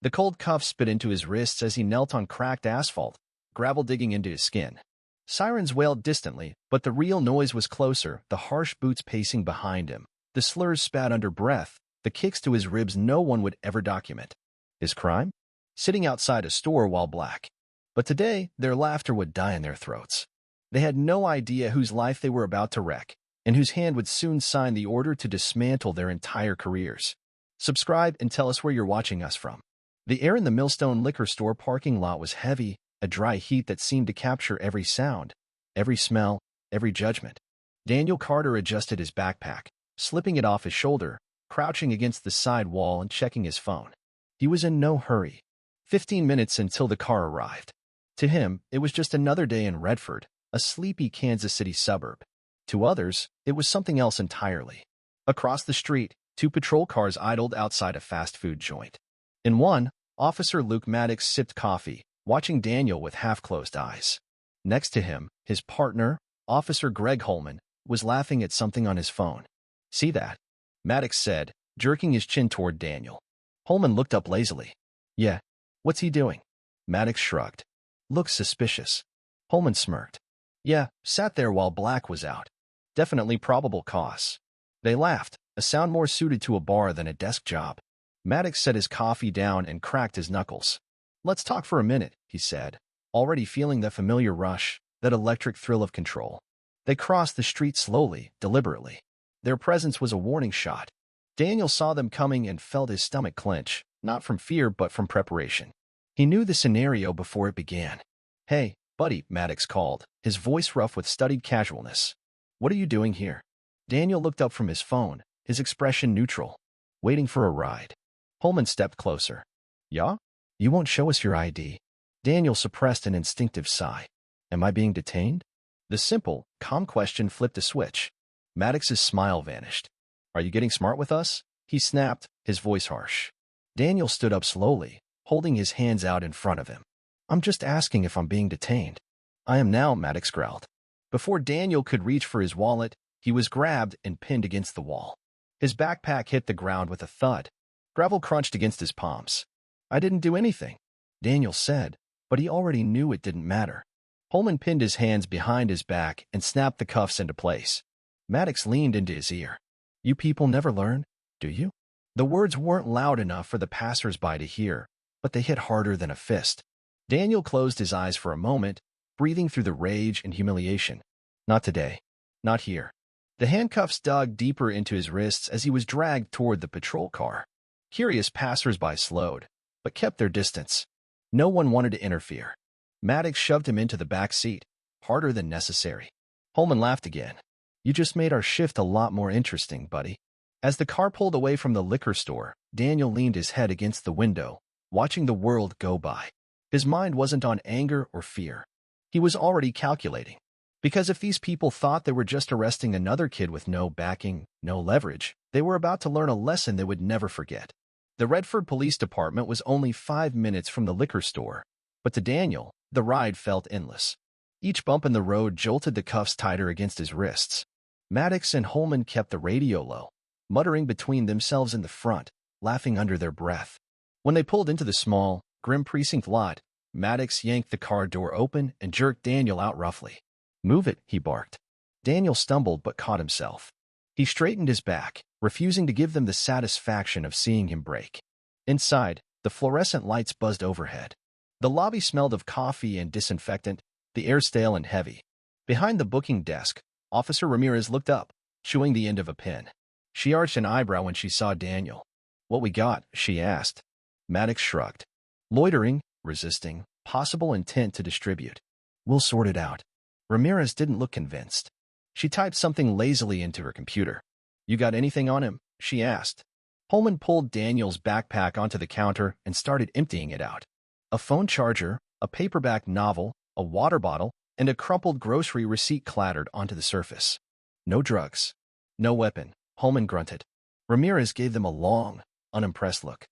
The cold cuffs bit into his wrists as he knelt on cracked asphalt, gravel digging into his skin. Sirens wailed distantly, but the real noise was closer, the harsh boots pacing behind him, the slurs spat under breath, the kicks to his ribs no one would ever document. His crime? Sitting outside a store while black. But today, their laughter would die in their throats. They had no idea whose life they were about to wreck, and whose hand would soon sign the order to dismantle their entire careers. Subscribe and tell us where you're watching us from. The air in the Millstone liquor store parking lot was heavy, a dry heat that seemed to capture every sound, every smell, every judgment. Daniel Carter adjusted his backpack, slipping it off his shoulder, crouching against the side wall and checking his phone. He was in no hurry. 15 minutes until the car arrived. To him, it was just another day in Redford, a sleepy Kansas City suburb. To others, it was something else entirely. Across the street, 2 patrol cars idled outside a fast food joint. In one, Officer Luke Maddox sipped coffee, watching Daniel with half-closed eyes. Next to him, his partner, Officer Greg Holman, was laughing at something on his phone. "See that?" Maddox said, jerking his chin toward Daniel. Holman looked up lazily. "Yeah. What's he doing?" Maddox shrugged. "Looks suspicious." Holman smirked. "Yeah, sat there while Black was out. Definitely probable cause." They laughed, a sound more suited to a bar than a desk job. Maddox set his coffee down and cracked his knuckles. "Let's talk for a minute," he said, already feeling that familiar rush, that electric thrill of control. They crossed the street slowly, deliberately. Their presence was a warning shot. Daniel saw them coming and felt his stomach clench, not from fear but from preparation. He knew the scenario before it began. "Hey, buddy," Maddox called, his voice rough with studied casualness. "What are you doing here?" Daniel looked up from his phone, his expression neutral. "Waiting for a ride." Holman stepped closer. "Yeah? You won't show us your ID?" Daniel suppressed an instinctive sigh. "Am I being detained?" The simple, calm question flipped a switch. Maddox's smile vanished. "Are you getting smart with us?" he snapped, his voice harsh. Daniel stood up slowly, holding his hands out in front of him. "I'm just asking if I'm being detained." "I am now," Maddox growled. Before Daniel could reach for his wallet, he was grabbed and pinned against the wall. His backpack hit the ground with a thud. Gravel crunched against his palms. "I didn't do anything," Daniel said, but he already knew it didn't matter. Holman pinned his hands behind his back and snapped the cuffs into place. Maddox leaned into his ear. "You people never learn, do you?" The words weren't loud enough for the passers-by to hear, but they hit harder than a fist. Daniel closed his eyes for a moment, breathing through the rage and humiliation. Not today. Not here. The handcuffs dug deeper into his wrists as he was dragged toward the patrol car. Curious passers-by slowed, but kept their distance. No one wanted to interfere. Maddox shoved him into the back seat, harder than necessary. Holman laughed again. "You just made our shift a lot more interesting, buddy." As the car pulled away from the liquor store, Daniel leaned his head against the window, watching the world go by. His mind wasn't on anger or fear. He was already calculating. Because if these people thought they were just arresting another kid with no backing, no leverage, they were about to learn a lesson they would never forget. The Redford Police Department was only 5 minutes from the liquor store, but to Daniel, the ride felt endless. Each bump in the road jolted the cuffs tighter against his wrists. Maddox and Holman kept the radio low, muttering between themselves in the front, laughing under their breath. When they pulled into the small, grim precinct lot, Maddox yanked the car door open and jerked Daniel out roughly. "Move it," he barked. Daniel stumbled but caught himself. He straightened his back, refusing to give them the satisfaction of seeing him break. Inside, the fluorescent lights buzzed overhead. The lobby smelled of coffee and disinfectant, the air stale and heavy. Behind the booking desk, Officer Ramirez looked up, chewing the end of a pen. She arched an eyebrow when she saw Daniel. "What we got?" she asked. Maddox shrugged. "Loitering, resisting, possible intent to distribute. We'll sort it out." Ramirez didn't look convinced. She typed something lazily into her computer. "You got anything on him?" she asked. Holman pulled Daniel's backpack onto the counter and started emptying it out. A phone charger, a paperback novel, a water bottle, and a crumpled grocery receipt clattered onto the surface. "No drugs. No weapon," Holman grunted. Ramirez gave them a long, unimpressed look.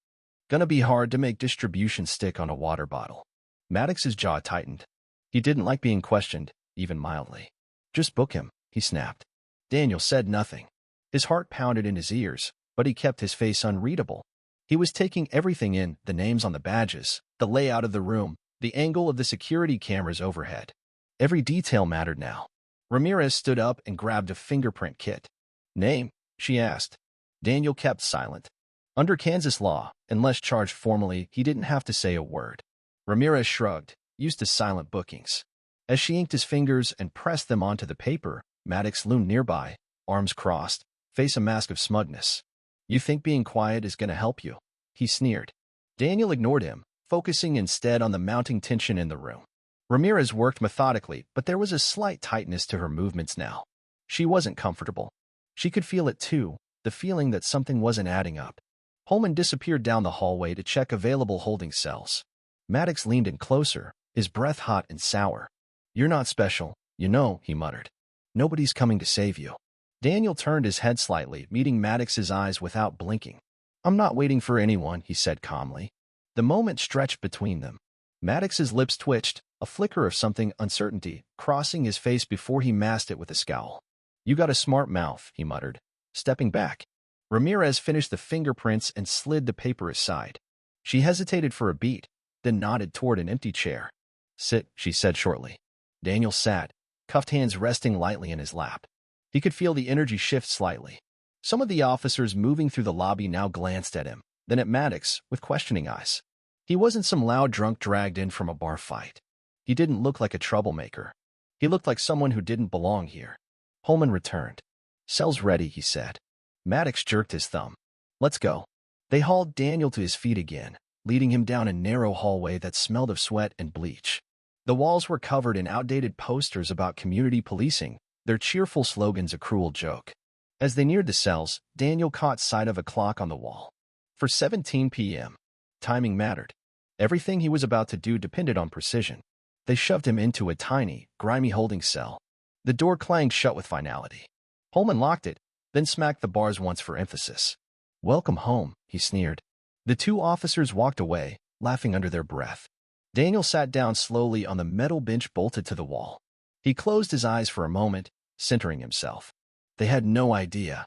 "Gonna be hard to make distribution stick on a water bottle." Maddox's jaw tightened. He didn't like being questioned, even mildly. "Just book him," he snapped. Daniel said nothing. His heart pounded in his ears, but he kept his face unreadable. He was taking everything in, the names on the badges, the layout of the room, the angle of the security cameras overhead. Every detail mattered now. Ramirez stood up and grabbed a fingerprint kit. "Name?" she asked. Daniel kept silent. Under Kansas law, unless charged formally, he didn't have to say a word. Ramirez shrugged, used to silent bookings. As she inked his fingers and pressed them onto the paper, Maddox loomed nearby, arms crossed, face a mask of smugness. "You think being quiet is going to help you?" he sneered. Daniel ignored him, focusing instead on the mounting tension in the room. Ramirez worked methodically, but there was a slight tightness to her movements now. She wasn't comfortable. She could feel it too, the feeling that something wasn't adding up. Holman disappeared down the hallway to check available holding cells. Maddox leaned in closer, his breath hot and sour. "You're not special, you know," he muttered. "Nobody's coming to save you." Daniel turned his head slightly, meeting Maddox's eyes without blinking. "I'm not waiting for anyone," he said calmly. The moment stretched between them. Maddox's lips twitched, a flicker of something uncertainty crossing his face before he masked it with a scowl. "You got a smart mouth," he muttered, stepping back. Ramirez finished the fingerprints and slid the paper aside. She hesitated for a beat, then nodded toward an empty chair. "Sit," she said shortly. Daniel sat, cuffed hands resting lightly in his lap. He could feel the energy shift slightly. Some of the officers moving through the lobby now glanced at him, then at Maddox with questioning eyes. He wasn't some loud drunk dragged in from a bar fight. He didn't look like a troublemaker. He looked like someone who didn't belong here. Holman returned. "Cell's ready," he said. Maddox jerked his thumb. "Let's go." They hauled Daniel to his feet again, leading him down a narrow hallway that smelled of sweat and bleach. The walls were covered in outdated posters about community policing, their cheerful slogans a cruel joke. As they neared the cells, Daniel caught sight of a clock on the wall. For 17 p.m. Timing mattered. Everything he was about to do depended on precision. They shoved him into a tiny, grimy holding cell. The door clanged shut with finality. Holman locked it, then smacked the bars once for emphasis. "Welcome home," he sneered. The two officers walked away, laughing under their breath. Daniel sat down slowly on the metal bench bolted to the wall. He closed his eyes for a moment, centering himself. They had no idea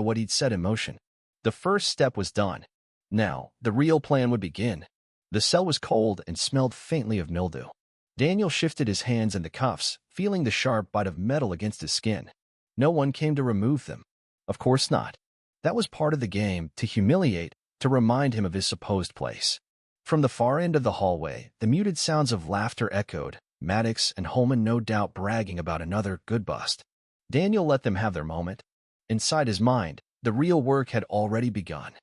what he'd set in motion. The first step was done. Now, the real plan would begin. The cell was cold and smelled faintly of mildew. Daniel shifted his hands in the cuffs, feeling the sharp bite of metal against his skin. No one came to remove them. Of course not. That was part of the game, to humiliate, to remind him of his supposed place. From the far end of the hallway, the muted sounds of laughter echoed, Maddox and Holman no doubt bragging about another good bust. Daniel let them have their moment. Inside his mind, the real work had already begun.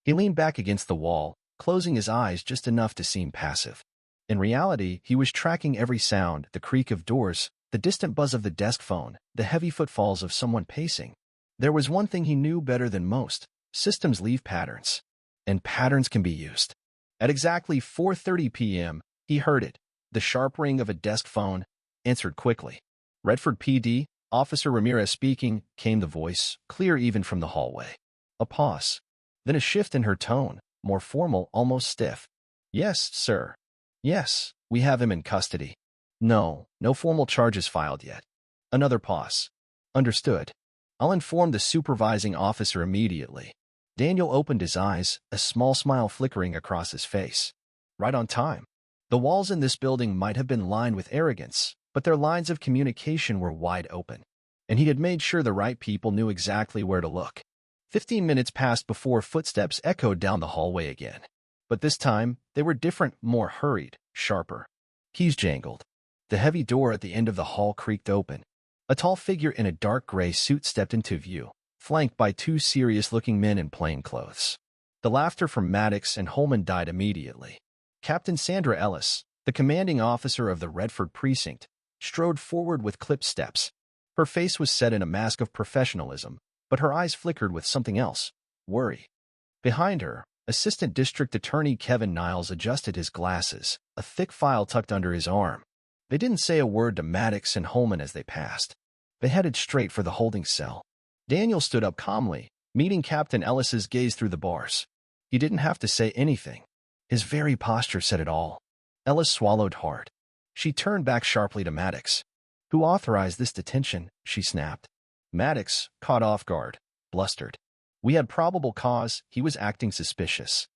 He leaned back against the wall, closing his eyes just enough to seem passive. In reality, he was tracking every sound, the creak of doors, the distant buzz of the desk phone, the heavy footfalls of someone pacing. There was one thing he knew better than most: systems leave patterns. And patterns can be used. At exactly 4:30 p.m., he heard it, the sharp ring of a desk phone, answered quickly. "Redford PD, Officer Ramirez speaking," came the voice, clear even from the hallway. A pause. Then a shift in her tone, more formal, almost stiff. "Yes, sir. Yes, we have him in custody. No formal charges filed yet." Another pause. "Understood. I'll inform the supervising officer immediately." Daniel opened his eyes, a small smile flickering across his face. Right on time. The walls in this building might have been lined with arrogance, but their lines of communication were wide open. And he had made sure the right people knew exactly where to look. 15 minutes passed before footsteps echoed down the hallway again. But this time, they were different, more hurried, sharper. Keys jangled. The heavy door at the end of the hall creaked open. A tall figure in a dark gray suit stepped into view, flanked by two serious-looking men in plain clothes. The laughter from Maddox and Holman died immediately. Captain Sandra Ellis, the commanding officer of the Redford precinct, strode forward with clipped steps. Her face was set in a mask of professionalism, but her eyes flickered with something else: worry. Behind her, Assistant District Attorney Kevin Niles adjusted his glasses, a thick file tucked under his arm. They didn't say a word to Maddox and Holman as they passed. They headed straight for the holding cell. Daniel stood up calmly, meeting Captain Ellis's gaze through the bars. He didn't have to say anything. His very posture said it all. Ellis swallowed hard. She turned back sharply to Maddox. "Who authorized this detention?" she snapped. Maddox, caught off guard, blustered. We had probable cause. He was acting suspicious.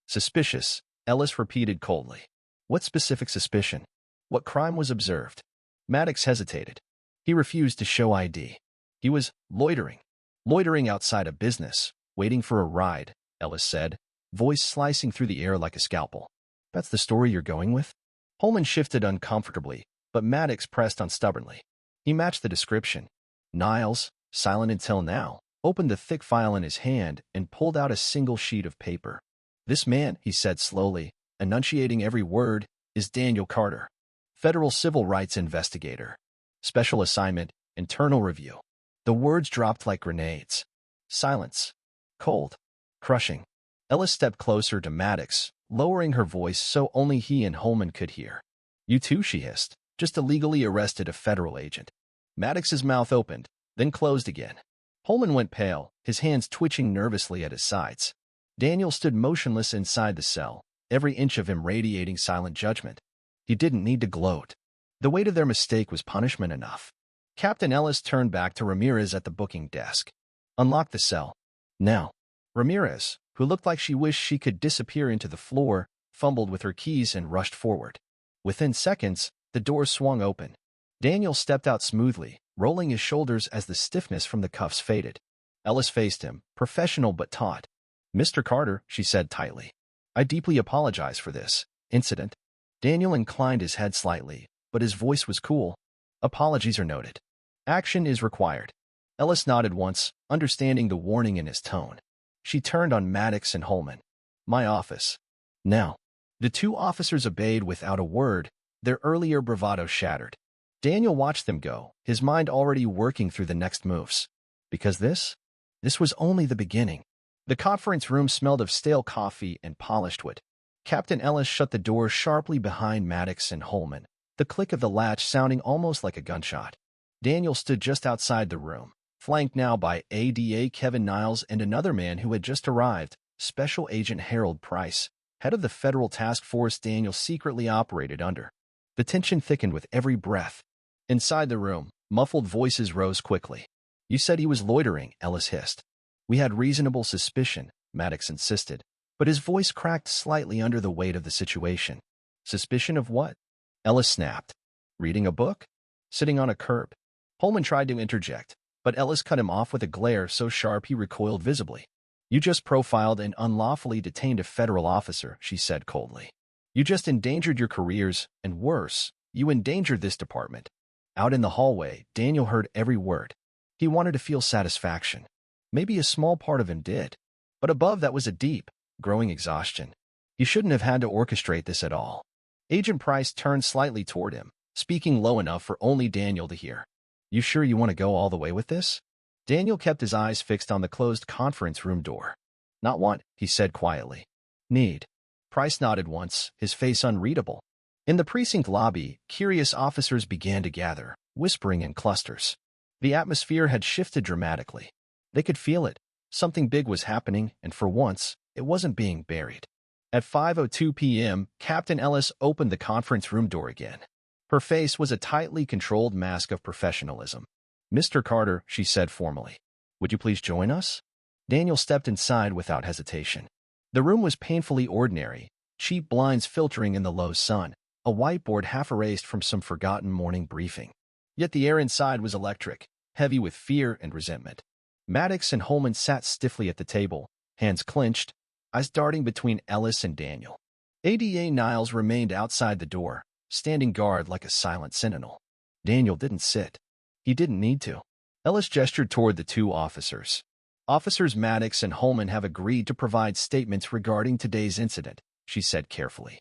Suspicious, Ellis repeated coldly. What specific suspicion? What crime was observed? Maddox hesitated. He refused to show ID. He was loitering. Loitering outside a business, waiting for a ride, Ellis said, voice slicing through the air like a scalpel. That's the story you're going with? Holman shifted uncomfortably, but Maddox pressed on stubbornly. He matched the description. Niles, silent until now, opened the thick file in his hand and pulled out a single sheet of paper. This man, he said slowly, enunciating every word, is Daniel Carter, federal civil rights investigator. Special assignment, internal review. The words dropped like grenades. Silence. Cold. Crushing. Ellis stepped closer to Maddox, lowering her voice so only he and Holman could hear. You too, she hissed. Just illegally arrested a federal agent. Maddox's mouth opened, then closed again. Holman went pale, his hands twitching nervously at his sides. Daniel stood motionless inside the cell, every inch of him radiating silent judgment. He didn't need to gloat. The weight of their mistake was punishment enough. Captain Ellis turned back to Ramirez at the booking desk. Unlock the cell. Now. Ramirez, who looked like she wished she could disappear into the floor, fumbled with her keys and rushed forward. Within seconds, the door swung open. Daniel stepped out smoothly, rolling his shoulders as the stiffness from the cuffs faded. Ellis faced him, professional but taut. Mr. Carter, she said tightly. I deeply apologize for this incident. Daniel inclined his head slightly, but his voice was cool. Apologies are noted. Action is required. Ellis nodded once, understanding the warning in his tone. She turned on Maddox and Holman. My office. Now. The two officers obeyed without a word, their earlier bravado shattered. Daniel watched them go, his mind already working through the next moves. Because this was only the beginning. The conference room smelled of stale coffee and polished wood. Captain Ellis shut the door sharply behind Maddox and Holman, the click of the latch sounding almost like a gunshot. Daniel stood just outside the room, flanked now by ADA Kevin Niles and another man who had just arrived, Special Agent Harold Price, head of the federal task force Daniel secretly operated under. The tension thickened with every breath. Inside the room, muffled voices rose quickly. You said he was loitering, Ellis hissed. We had reasonable suspicion, Maddox insisted, but his voice cracked slightly under the weight of the situation. Suspicion of what? Ellis snapped. Reading a book? Sitting on a curb? Holman tried to interject, but Ellis cut him off with a glare so sharp he recoiled visibly. You just profiled and unlawfully detained a federal officer, she said coldly. You just endangered your careers, and worse, you endangered this department. Out in the hallway, Daniel heard every word. He wanted to feel satisfaction. Maybe a small part of him did. But above that was a deep, growing exhaustion. He shouldn't have had to orchestrate this at all. Agent Price turned slightly toward him, speaking low enough for only Daniel to hear. You sure you want to go all the way with this? Daniel kept his eyes fixed on the closed conference room door. Not want, he said quietly. Need. Price nodded once, his face unreadable. In the precinct lobby, curious officers began to gather, whispering in clusters. The atmosphere had shifted dramatically. They could feel it. Something big was happening, and for once, it wasn't being buried. At 5:02 p.m., Captain Ellis opened the conference room door again. Her face was a tightly controlled mask of professionalism. Mr. Carter, she said formally, would you please join us? Daniel stepped inside without hesitation. The room was painfully ordinary, cheap blinds filtering in the low sun, a whiteboard half erased from some forgotten morning briefing. Yet the air inside was electric, heavy with fear and resentment. Maddox and Holman sat stiffly at the table, hands clenched, eyes darting between Ellis and Daniel. ADA Niles remained outside the door, standing guard like a silent sentinel. Daniel didn't sit. He didn't need to. Ellis gestured toward the two officers. Officers Maddox and Holman have agreed to provide statements regarding today's incident, she said carefully,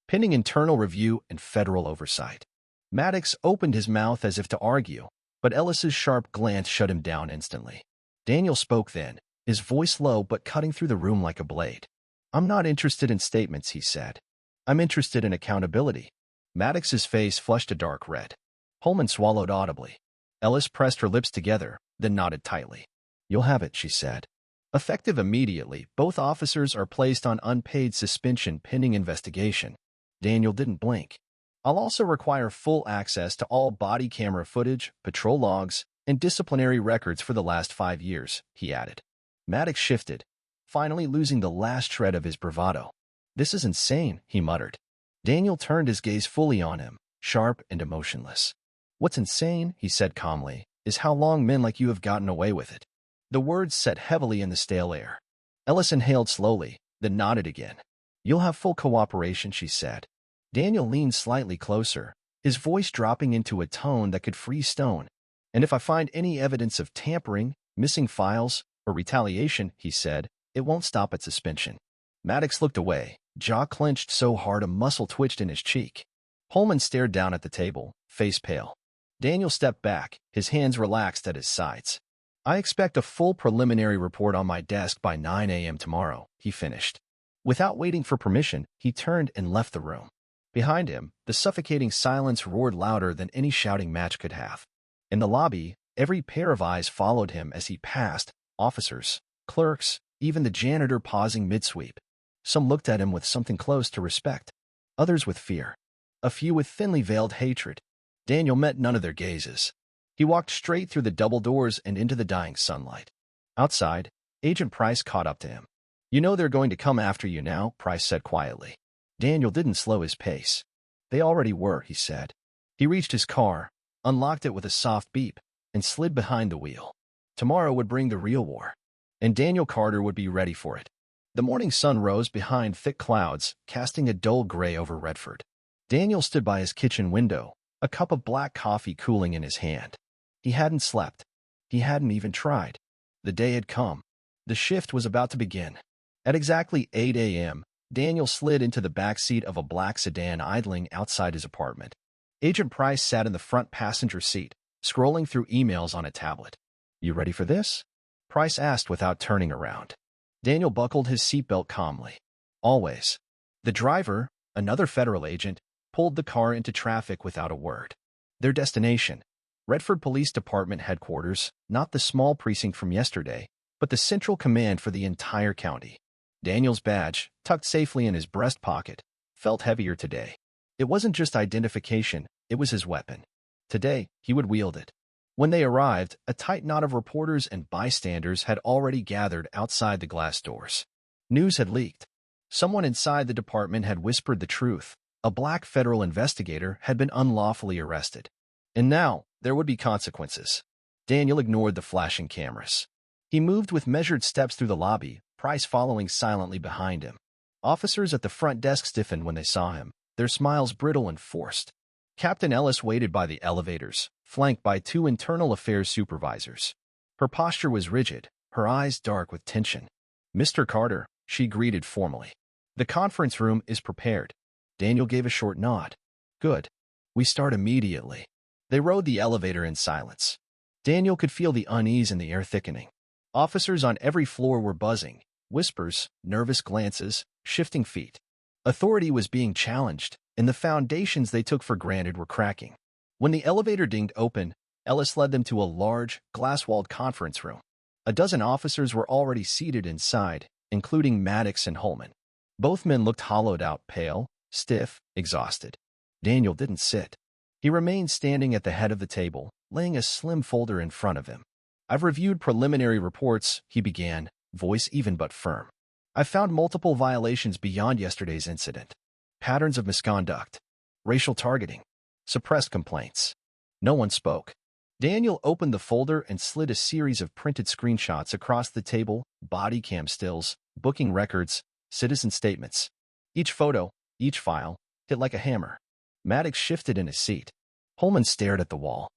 pending internal review and federal oversight. Maddox opened his mouth as if to argue, but Ellis's sharp glance shut him down instantly. Daniel spoke then, his voice low but cutting through the room like a blade. I'm not interested in statements, he said. I'm interested in accountability. Maddox's face flushed a dark red. Holman swallowed audibly. Ellis pressed her lips together, then nodded tightly. You'll have it, she said. Effective immediately, both officers are placed on unpaid suspension pending investigation. Daniel didn't blink. I'll also require full access to all body camera footage, patrol logs, and disciplinary records for the last 5 years, he added. Maddox shifted, finally losing the last shred of his bravado. "This is insane," he muttered. Daniel turned his gaze fully on him, sharp and emotionless. "What's insane," he said calmly, "is how long men like you have gotten away with it." The words set heavily in the stale air. Ellis inhaled slowly, then nodded again. "You'll have full cooperation," she said. Daniel leaned slightly closer, his voice dropping into a tone that could freeze stone. "And if I find any evidence of tampering, missing files, or retaliation," he said, "it won't stop at suspension." Maddox looked away, jaw clenched so hard a muscle twitched in his cheek. Holman stared down at the table, face pale. Daniel stepped back, his hands relaxed at his sides. "I expect a full preliminary report on my desk by 9 a.m. tomorrow," he finished. Without waiting for permission, he turned and left the room. Behind him, the suffocating silence roared louder than any shouting match could have. In the lobby, every pair of eyes followed him as he passed, officers, clerks, even the janitor pausing mid-sweep. Some looked at him with something close to respect, others with fear, a few with thinly veiled hatred. Daniel met none of their gazes. He walked straight through the double doors and into the dying sunlight. Outside, Agent Price caught up to him. "You know they're going to come after you now," Price said quietly. Daniel didn't slow his pace. "They already were," he said. He reached his car, unlocked it with a soft beep, and slid behind the wheel. Tomorrow would bring the real war, and Daniel Carter would be ready for it. The morning sun rose behind thick clouds, casting a dull gray over Redford. Daniel stood by his kitchen window, a cup of black coffee cooling in his hand. He hadn't slept. He hadn't even tried. The day had come. The shift was about to begin. At exactly 8 a.m., Daniel slid into the back seat of a black sedan idling outside his apartment. Agent Price sat in the front passenger seat, scrolling through emails on a tablet. "You ready for this?" Price asked without turning around. Daniel buckled his seatbelt calmly. "Always." The driver, another federal agent, pulled the car into traffic without a word. Their destination, Redford Police Department headquarters, not the small precinct from yesterday, but the central command for the entire county. Daniel's badge, tucked safely in his breast pocket, felt heavier today. It wasn't just identification, it was his weapon. Today, he would wield it. When they arrived, a tight knot of reporters and bystanders had already gathered outside the glass doors. News had leaked. Someone inside the department had whispered the truth. A black federal investigator had been unlawfully arrested. And now, there would be consequences. Daniel ignored the flashing cameras. He moved with measured steps through the lobby, Price following silently behind him. Officers at the front desk stiffened when they saw him, their smiles brittle and forced. Captain Ellis waited by the elevators, flanked by two internal affairs supervisors. Her posture was rigid, her eyes dark with tension. "Mr. Carter," she greeted formally. "The conference room is prepared." Daniel gave a short nod. "Good. We start immediately." They rode the elevator in silence. Daniel could feel the unease in the air thickening. Officers on every floor were buzzing, whispers, nervous glances, shifting feet. Authority was being challenged, and the foundations they took for granted were cracking. When the elevator dinged open, Ellis led them to a large, glass-walled conference room. A dozen officers were already seated inside, including Maddox and Holman. Both men looked hollowed out, pale, stiff, exhausted. Daniel didn't sit. He remained standing at the head of the table, laying a slim folder in front of him. "I've reviewed preliminary reports," he began, voice even but firm. "I've found multiple violations beyond yesterday's incident. Patterns of misconduct, racial targeting, suppressed complaints." No one spoke. Daniel opened the folder and slid a series of printed screenshots across the table, body cam stills, booking records, citizen statements. Each photo, each file, hit like a hammer. Maddox shifted in his seat. Holman stared at the wall.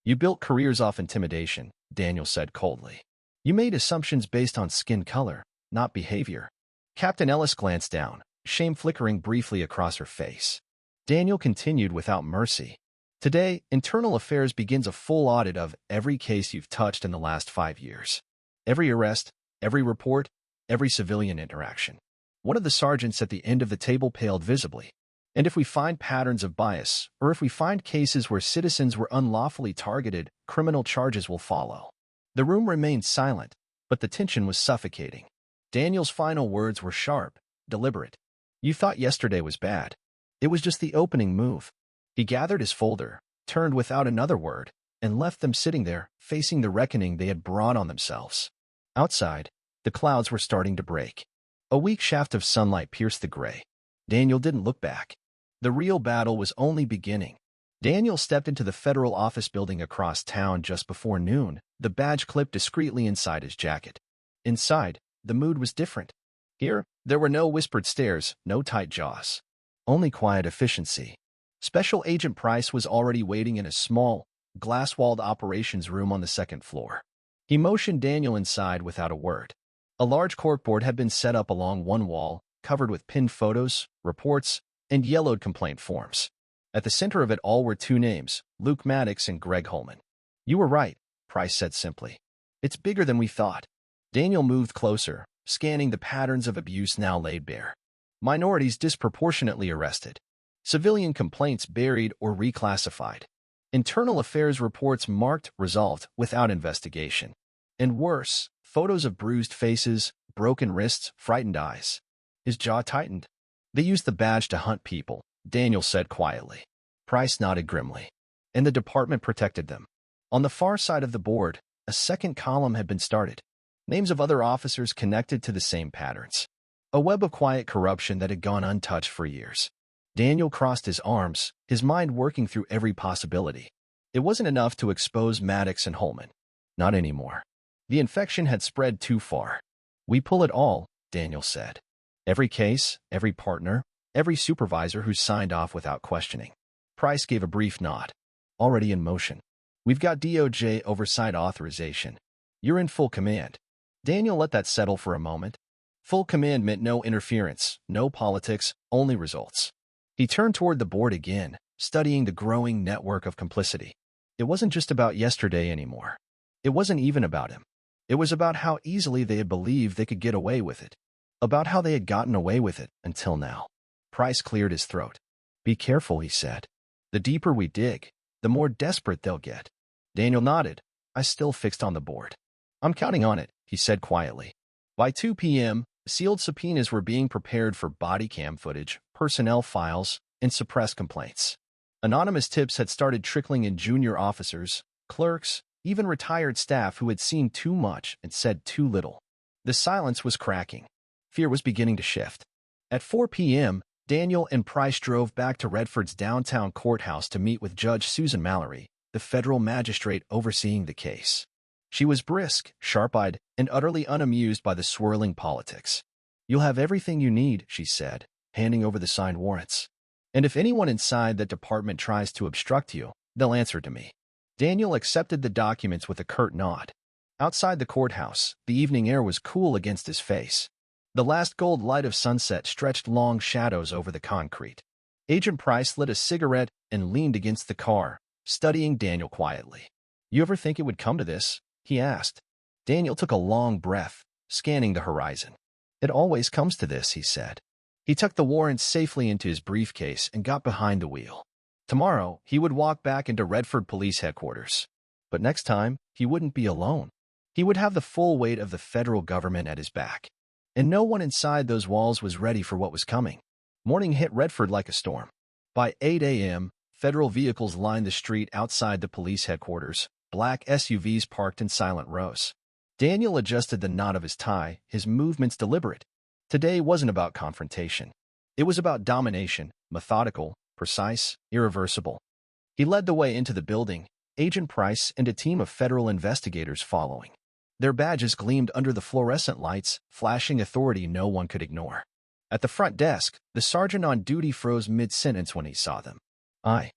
"You built careers off intimidation," Daniel said coldly. "You made assumptions based on skin color, not behavior." Captain Ellis glanced down, shame flickering briefly across her face. Daniel continued without mercy. "Today, Internal Affairs begins a full audit of every case you've touched in the last 5 years. Every arrest, every report, every civilian interaction." One of the sergeants at the end of the table paled visibly. "And if we find patterns of bias, or if we find cases where citizens were unlawfully targeted, criminal charges will follow." The room remained silent, but the tension was suffocating. Daniel's final words were sharp, deliberate. "You thought yesterday was bad. It was just the opening move." He gathered his folder, turned without another word, and left them sitting there, facing the reckoning they had brought on themselves. Outside, The clouds were starting to break. A weak shaft of sunlight pierced the gray. Daniel didn't look back. The real battle was only beginning. Daniel stepped into the federal office building across town just before noon, the badge clipped discreetly inside his jacket. Inside, the mood was different. Here, there were no whispered stares, no tight jaws. Only quiet efficiency. Special Agent Price was already waiting in a small, glass-walled operations room on the second floor. He motioned Daniel inside without a word. A large corkboard had been set up along one wall, covered with pinned photos, reports, and yellowed complaint forms. At the center of it all were two names, Luke Maddox and Greg Holman. "You were right," Price said simply. "It's bigger than we thought." Daniel moved closer, scanning the patterns of abuse now laid bare. Minorities disproportionately arrested. Civilian complaints buried or reclassified. Internal affairs reports marked resolved without investigation. And worse, photos of bruised faces, broken wrists, frightened eyes. His jaw tightened. "They used the badge to hunt people," Daniel said quietly. Price nodded grimly. "And the department protected them." On the far side of the board, a second column had been started. Names of other officers connected to the same patterns. A web of quiet corruption that had gone untouched for years. Daniel crossed his arms, his mind working through every possibility. It wasn't enough to expose Maddox and Holman. Not anymore. The infection had spread too far. "We pull it all," Daniel said. "Every case, every partner, every supervisor who signed off without questioning." Price gave a brief nod. "Already in motion. We've got DOJ oversight authorization. You're in full command." Daniel let that settle for a moment. Full command meant no interference, no politics, only results. He turned toward the board again, studying the growing network of complicity. It wasn't just about yesterday anymore. It wasn't even about him. It was about how easily they had believed they could get away with it. About how they had gotten away with it until now. Price cleared his throat. "Be careful," he said. "The deeper we dig, the more desperate they'll get." Daniel nodded, eyes still fixed on the board. "I'm counting on it," he said quietly. By 2 p.m., sealed subpoenas were being prepared for body cam footage, personnel files, and suppressed complaints. Anonymous tips had started trickling in junior officers, clerks, even retired staff who had seen too much and said too little. The silence was cracking. Fear was beginning to shift. At 4 p.m., Daniel and Price drove back to Redford's downtown courthouse to meet with Judge Susan Mallory, the federal magistrate overseeing the case. She was brisk, sharp-eyed, and utterly unamused by the swirling politics. "You'll have everything you need," she said, handing over the signed warrants. "And if anyone inside that department tries to obstruct you, they'll answer to me." Daniel accepted the documents with a curt nod. Outside the courthouse, the evening air was cool against his face. The last gold light of sunset stretched long shadows over the concrete. Agent Price lit a cigarette and leaned against the car, studying Daniel quietly. "You ever think it would come to this?" he asked. Daniel took a long breath, scanning the horizon. "It always comes to this," he said. He tucked the warrants safely into his briefcase and got behind the wheel. Tomorrow, he would walk back into Redford Police Headquarters. But next time, he wouldn't be alone. He would have the full weight of the federal government at his back. And no one inside those walls was ready for what was coming. Morning hit Redford like a storm. By 8 a.m., federal vehicles lined the street outside the police headquarters, black SUVs parked in silent rows. Daniel adjusted the knot of his tie, his movements deliberate. Today wasn't about confrontation. It was about domination, methodical, precise, irreversible. He led the way into the building, Agent Price and a team of federal investigators following. Their badges gleamed under the fluorescent lights, flashing authority no one could ignore. At the front desk, the sergeant on duty froze mid-sentence when he saw them. I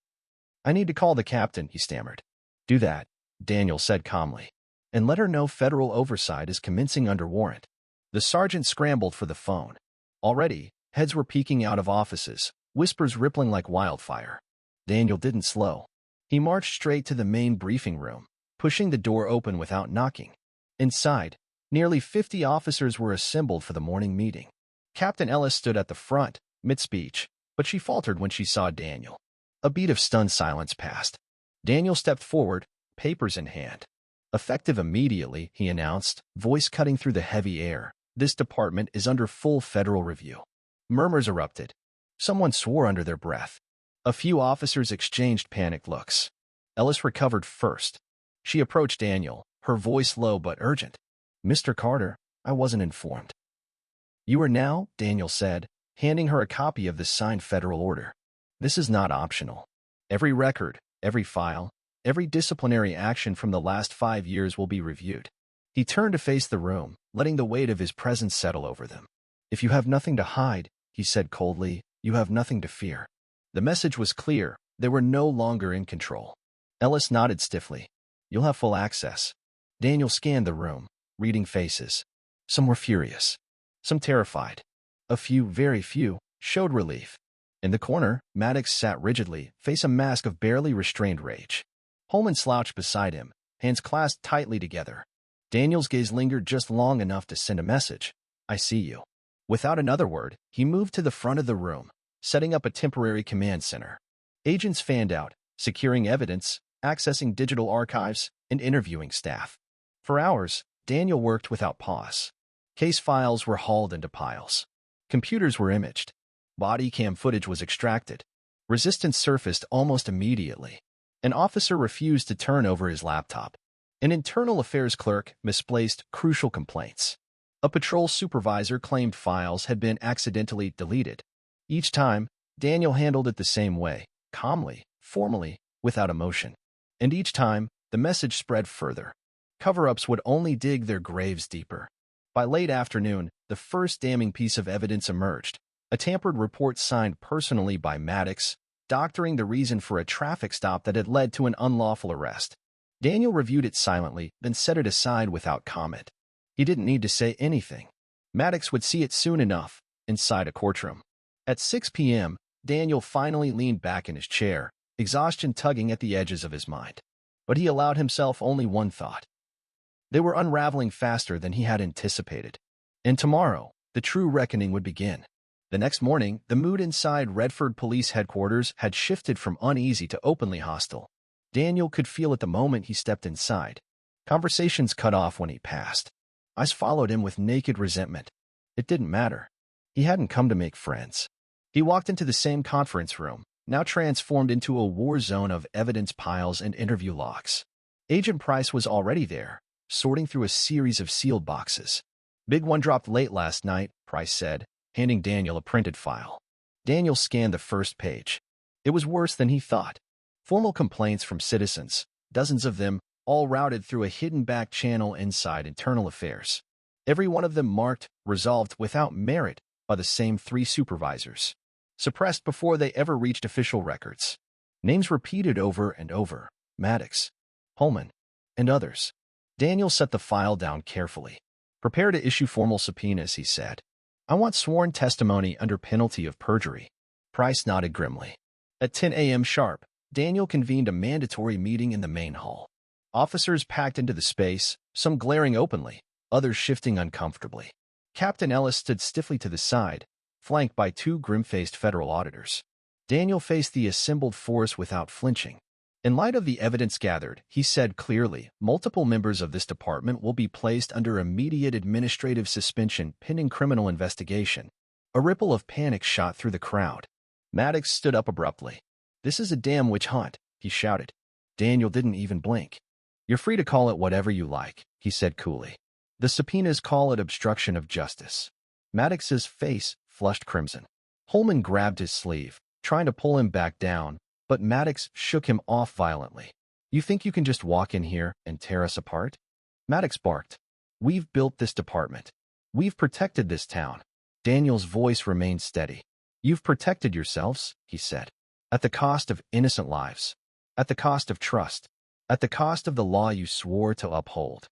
need to call the captain," he stammered. "Do that," Daniel said calmly. "And let her know federal oversight is commencing under warrant." The sergeant scrambled for the phone. Already, heads were peeking out of offices, whispers rippling like wildfire. Daniel didn't slow. He marched straight to the main briefing room, pushing the door open without knocking. Inside, nearly 50 officers were assembled for the morning meeting. Captain Ellis stood at the front, mid-speech, but she faltered when she saw Daniel. A beat of stunned silence passed. Daniel stepped forward, papers in hand. "Effective immediately," he announced, voice cutting through the heavy air. "This department is under full federal review." Murmurs erupted. Someone swore under their breath. A few officers exchanged panicked looks. Ellis recovered first. She approached Daniel, her voice low but urgent. "Mr. Carter, I wasn't informed. You are now, Daniel said, handing her a copy of the signed federal order. This is not optional. Every record, every file, every disciplinary action from the last 5 years will be reviewed. He turned to face the room, letting the weight of his presence settle over them. If you have nothing to hide, he said coldly, you have nothing to fear. The message was clear. They were no longer in control. Ellis nodded stiffly. You'll have full access. Daniel scanned the room, reading faces. Some were furious. Some terrified. A few, very few, showed relief. In the corner, Maddox sat rigidly, face a mask of barely restrained rage. Holman slouched beside him, hands clasped tightly together. Daniel's gaze lingered just long enough to send a message. I see you. Without another word, he moved to the front of the room, setting up a temporary command center. Agents fanned out, securing evidence, accessing digital archives, and interviewing staff. For hours, Daniel worked without pause. Case files were hauled into piles. Computers were imaged. Body cam footage was extracted. Resistance surfaced almost immediately. An officer refused to turn over his laptop. An internal affairs clerk misplaced crucial complaints. A patrol supervisor claimed files had been accidentally deleted. Each time, Daniel handled it the same way, calmly, formally, without emotion. And each time, the message spread further. Cover-ups would only dig their graves deeper. By late afternoon, the first damning piece of evidence emerged. A tampered report signed personally by Maddox, doctoring the reason for a traffic stop that had led to an unlawful arrest. Daniel reviewed it silently, then set it aside without comment. He didn't need to say anything. Maddox would see it soon enough, inside a courtroom. At 6 p.m., Daniel finally leaned back in his chair, exhaustion tugging at the edges of his mind. But he allowed himself only one thought. They were unraveling faster than he had anticipated. And tomorrow, the true reckoning would begin. The next morning, the mood inside Redford Police Headquarters had shifted from uneasy to openly hostile. Daniel could feel it the moment he stepped inside. Conversations cut off when he passed. Eyes followed him with naked resentment. It didn't matter. He hadn't come to make friends. He walked into the same conference room, now transformed into a war zone of evidence piles and interview logs. Agent Price was already there, sorting through a series of sealed boxes. Big one dropped late last night, Price said, handing Daniel a printed file. Daniel scanned the first page. It was worse than he thought. Formal complaints from citizens, dozens of them, all routed through a hidden back channel inside Internal Affairs. Every one of them marked, resolved without merit by the same 3 supervisors. Suppressed before they ever reached official records. Names repeated over and over. Maddox, Holman, and others. Daniel set the file down carefully. Prepare to issue formal subpoenas, he said. I want sworn testimony under penalty of perjury. Price nodded grimly. At 10 a.m. sharp, Daniel convened a mandatory meeting in the main hall. Officers packed into the space, some glaring openly, others shifting uncomfortably. Captain Ellis stood stiffly to the side, flanked by 2 grim-faced federal auditors. Daniel faced the assembled force without flinching. In light of the evidence gathered, he said clearly, multiple members of this department will be placed under immediate administrative suspension pending criminal investigation. A ripple of panic shot through the crowd. Maddox stood up abruptly. This is a damn witch hunt, he shouted. Daniel didn't even blink. You're free to call it whatever you like, he said coolly. The subpoenas call it obstruction of justice. Maddox's face flushed crimson. Holman grabbed his sleeve, trying to pull him back down, but Maddox shook him off violently. You think you can just walk in here and tear us apart? Maddox barked. We've built this department. We've protected this town. Daniel's voice remained steady. You've protected yourselves, he said. At the cost of innocent lives. At the cost of trust. At the cost of the law you swore to uphold.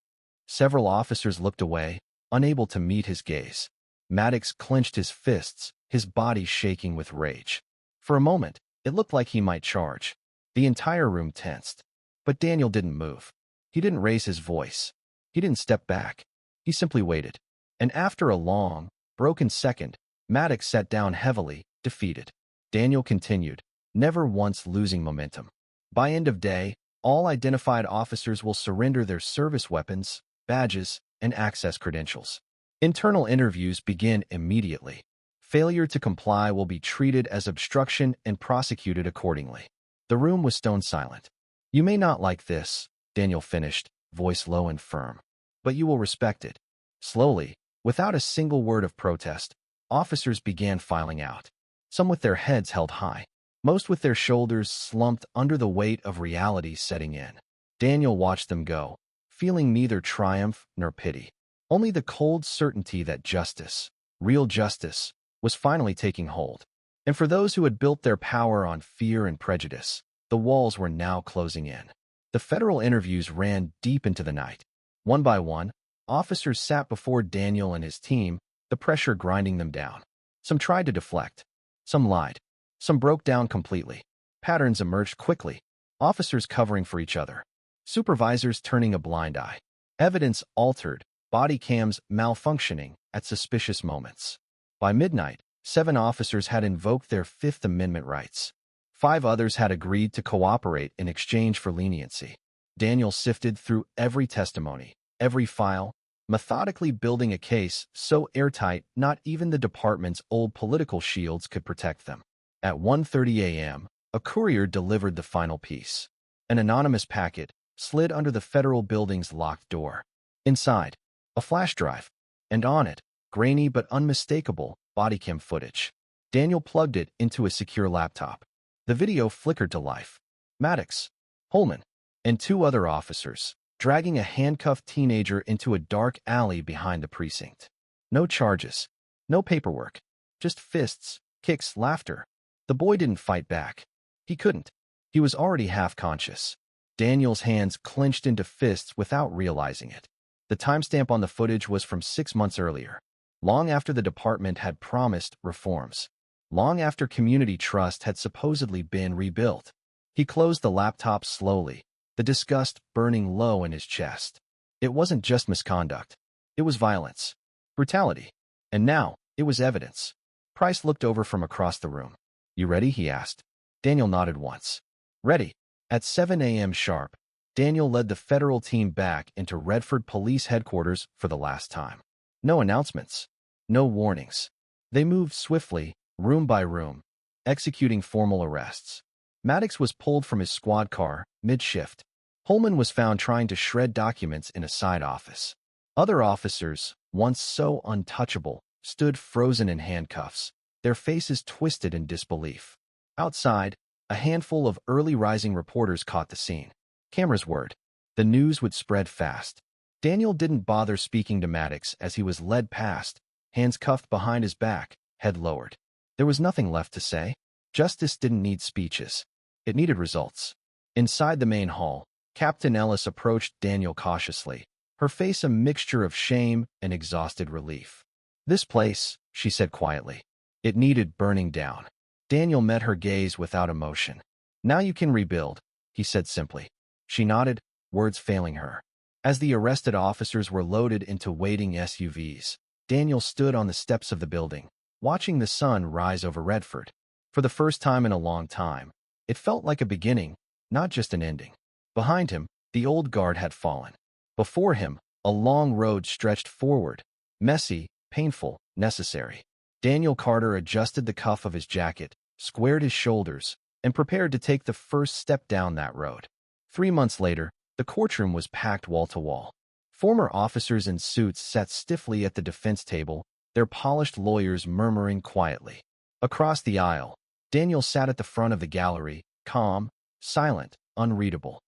Several officers looked away, unable to meet his gaze. Maddox clenched his fists, his body shaking with rage. For a moment, it looked like he might charge. The entire room tensed. But Daniel didn't move. He didn't raise his voice. He didn't step back. He simply waited. And after a long, broken second, Maddox sat down heavily, defeated. Daniel continued, never once losing momentum. By end of day, all identified officers will surrender their service weapons, badges, and access credentials. Internal interviews begin immediately. Failure to comply will be treated as obstruction and prosecuted accordingly. The room was stone silent. You may not like this, Daniel finished, voice low and firm. But you will respect it. Slowly, Without a single word of protest, officers began filing out, some with their heads held high, most with their shoulders slumped under the weight of reality setting in. Daniel watched them go, feeling neither triumph nor pity, only the cold certainty that justice, real justice, was finally taking hold. And for those who had built their power on fear and prejudice, the walls were now closing in. The federal interviews ran deep into the night. One by one, officers sat before Daniel and his team, the pressure grinding them down. Some tried to deflect. Some lied. Some broke down completely. Patterns emerged quickly. Officers covering for each other. Supervisors turning a blind eye. Evidence altered. Body cams malfunctioning at suspicious moments. By midnight, 7 officers had invoked their Fifth Amendment rights. 5 others had agreed to cooperate in exchange for leniency. Daniel sifted through every testimony, every file, methodically building a case so airtight not even the department's old political shields could protect them. At 1:30 a.m., a courier delivered the final piece. An anonymous packet slid under the federal building's locked door. Inside, a flash drive, and on it, grainy but unmistakable bodycam footage. Daniel plugged it into a secure laptop. The video flickered to life. Maddox, Holman, and 2 other officers, dragging a handcuffed teenager into a dark alley behind the precinct. No charges, no paperwork, just fists, kicks, laughter. The boy didn't fight back. He couldn't. He was already half-conscious. Daniel's hands clenched into fists without realizing it. The timestamp on the footage was from 6 months earlier, long after the department had promised reforms, long after community trust had supposedly been rebuilt. He closed the laptop slowly, the disgust burning low in his chest. It wasn't just misconduct. It was violence, brutality. And now, it was evidence. Price looked over from across the room. "You ready?" he asked. Daniel nodded once. "Ready." At 7 a.m. sharp, Daniel led the federal team back into Redford Police Headquarters for the last time. No announcements. No warnings. They moved swiftly, room by room, executing formal arrests. Maddox was pulled from his squad car, mid-shift. Holman was found trying to shred documents in a side office. Other officers, once so untouchable, stood frozen in handcuffs, their faces twisted in disbelief. Outside, a handful of early rising reporters caught the scene. Cameras whirred. The news would spread fast. Daniel didn't bother speaking to Maddox as he was led past, hands cuffed behind his back, head lowered. There was nothing left to say. Justice didn't need speeches. It needed results. Inside the main hall, Captain Ellis approached Daniel cautiously, her face a mixture of shame and exhausted relief. "This place," she said quietly. "It needed burning down." Daniel met her gaze without emotion. "Now you can rebuild," he said simply. She nodded, words failing her. As the arrested officers were loaded into waiting SUVs, Daniel stood on the steps of the building, watching the sun rise over Redford. For the first time in a long time, it felt like a beginning, not just an ending. Behind him, the old guard had fallen. Before him, a long road stretched forward, messy, painful, necessary. Daniel Carter adjusted the cuff of his jacket, squared his shoulders, and prepared to take the first step down that road. 3 months later, the courtroom was packed wall to wall. Former officers in suits sat stiffly at the defense table, their polished lawyers murmuring quietly. Across the aisle, Daniel sat at the front of the gallery, calm, silent, unreadable.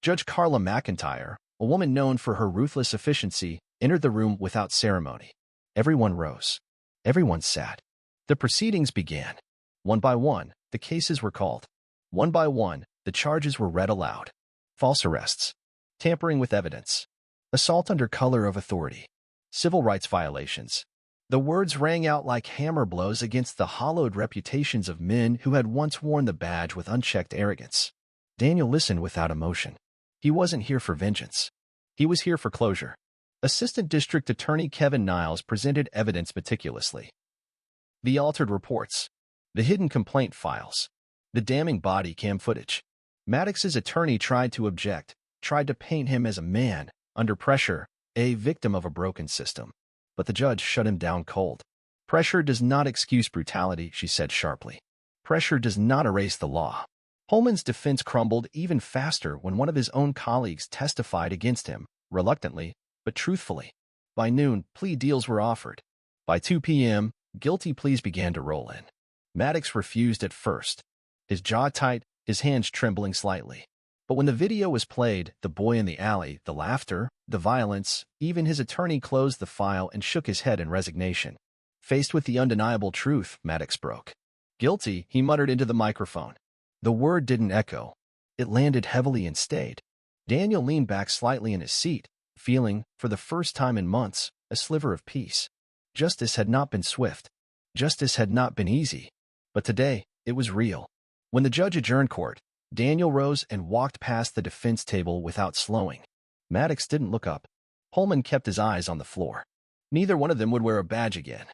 Judge Carla McIntyre, a woman known for her ruthless efficiency, entered the room without ceremony. Everyone rose. Everyone sat. The proceedings began. One by one, the cases were called. One by one, the charges were read aloud. False arrests, tampering with evidence, assault under color of authority, civil rights violations. The words rang out like hammer blows against the hollowed reputations of men who had once worn the badge with unchecked arrogance. Daniel listened without emotion. He wasn't here for vengeance. He was here for closure. Assistant District Attorney Kevin Niles presented evidence meticulously. The altered reports, the hidden complaint files, the damning body cam footage. Maddox's attorney tried to object, tried to paint him as a man, under pressure, a victim of a broken system. But the judge shut him down cold. "Pressure does not excuse brutality," she said sharply. "Pressure does not erase the law." Holman's defense crumbled even faster when one of his own colleagues testified against him, reluctantly, but truthfully. By noon, plea deals were offered. By 2 p.m., guilty pleas began to roll in. Maddox refused at first, his jaw tight, his hands trembling slightly. But when the video was played, the boy in the alley, the laughter, the violence, even his attorney closed the file and shook his head in resignation. Faced with the undeniable truth, Maddox broke. Guilty, he muttered into the microphone. The word didn't echo. It landed heavily and stayed. Daniel leaned back slightly in his seat, feeling, for the first time in months, a sliver of peace. Justice had not been swift. Justice had not been easy. But today, it was real. When the judge adjourned court, Daniel rose and walked past the defense table without slowing. Maddox didn't look up. Holman kept his eyes on the floor. Neither one of them would wear a badge again.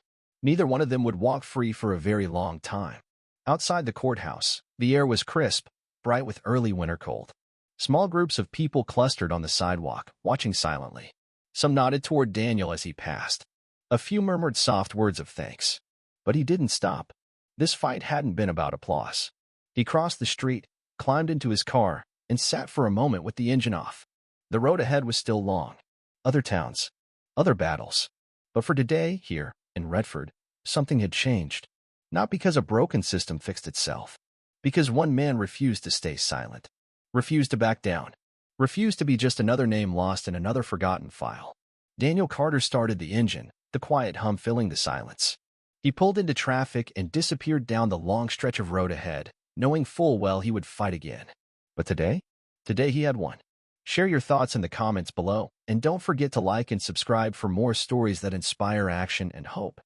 Neither one of them would walk free for a very long time. Outside the courthouse, the air was crisp, bright with early winter cold. Small groups of people clustered on the sidewalk, watching silently. Some nodded toward Daniel as he passed. A few murmured soft words of thanks. But he didn't stop. This fight hadn't been about applause. He crossed the street, climbed into his car, and sat for a moment with the engine off. The road ahead was still long. Other towns, other battles. But for today, here, in Redford, something had changed. Not because a broken system fixed itself. Because one man refused to stay silent. Refused to back down. Refused to be just another name lost in another forgotten file. Daniel Carter started the engine, the quiet hum filling the silence. He pulled into traffic and disappeared down the long stretch of road ahead, knowing full well he would fight again. But today? Today he had won. Share your thoughts in the comments below, and don't forget to like and subscribe for more stories that inspire action and hope.